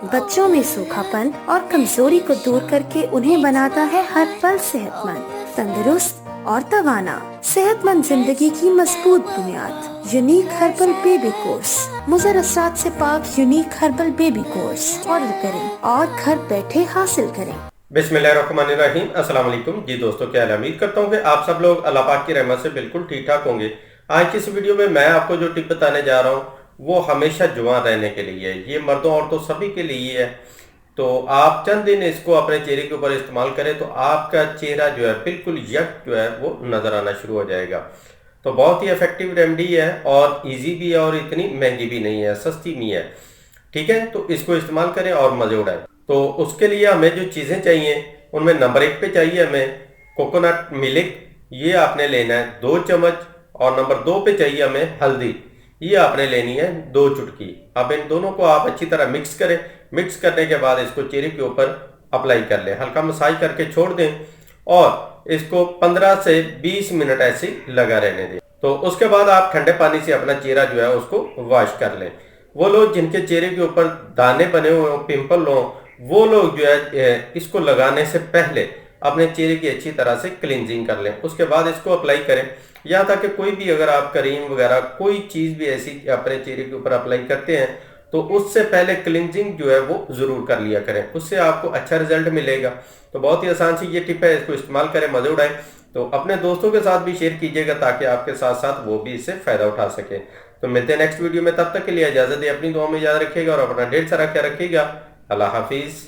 बच्चों में सूखापन और कमजोरी को दूर करके उन्हें बनाता है हर पल सेहतमंद, तंदुरुस्त और तवाना। सेहतमंद जिंदगी की मजबूत बुनियाद। Unique herbal baby course. मुज़र असरात से पाक unique herbal baby course order करें और घर बैठे हासिल करें। बिस्मिल्लाहिर्रहमानिर्रहीम। अस्सलाम वालेकुम जी दोस्तों, क्या हाल है? उम्मीद करता हूँ कि आप सब लोग अल्लाह पाक की रहमत से बिल्कुल ठीक ठाक होंगे। आज की इस वीडियो में मैं आपको जो टिप बताने जा रहा हूँ वो हमेशा जवान रहने के लिए है। ये मर्दों औरतों सभी के लिए है। तो आप चंद दिन इसको अपने चेहरे के ऊपर इस्तेमाल करें तो आपका चेहरा जो है बिल्कुल यक जो है वो नजर आना शुरू हो जाएगा। तो बहुत ही इफेक्टिव रेमेडी है और इजी भी है और इतनी महंगी भी नहीं है, सस्ती भी है। ठीक है, तो इसको इस्तेमाल करें और मजे उड़ाएं। तो उसके लिए हमें जो चीज़ें चाहिए उनमें नंबर 1 पे चाहिए हमें कोकोनट मिल्क, ये आपने लेना है 2 चम्मच। और नंबर 2 पे चाहिए हमें हल्दी, ये आपने लेनी है 2 चुटकी। अब इन दोनों को आप अच्छी तरह मिक्स करें। मिक्स करने के बाद इसको चेहरे के ऊपर अप्लाई कर लें, हल्का मसाज करके छोड़ दें और इसको 15 से 20 मिनट ऐसे लगा रहने दें। तो उसके बाद आप ठंडे पानी से अपना चेहरा जो है उसको वॉश कर लें। वो लोग जिनके चेहरे के ऊपर दाने बने हुए हों, पिंपल हों, वो लोग जो है इसको लगाने से पहले अपने चेहरे की अच्छी तरह से क्लींजिंग कर लें। उसके बाद इसको अप्लाई करें। यहाँ तक कि कोई भी अगर आप क्रीम वगैरह कोई चीज़ भी ऐसी अपने चेहरे के ऊपर अप्लाई करते हैं तो उससे पहले क्लींजिंग जो है वो ज़रूर कर लिया करें, उससे आपको अच्छा रिजल्ट मिलेगा। तो बहुत ही आसान सी ये टिप है, इसको इस्तेमाल करें, मज़े उड़ाएं। तो अपने दोस्तों के साथ भी शेयर कीजिएगा ताकि आपके साथ साथ वो भी इससे फ़ायदा उठा सके। तो मिलते हैं नेक्स्ट वीडियो में, तब तक के लिए इजाज़त दें, अपनी दुआ में याद रखिएगा और अपना ढेर सारा ख्याल रखिएगा। अल्लाह हाफिज़।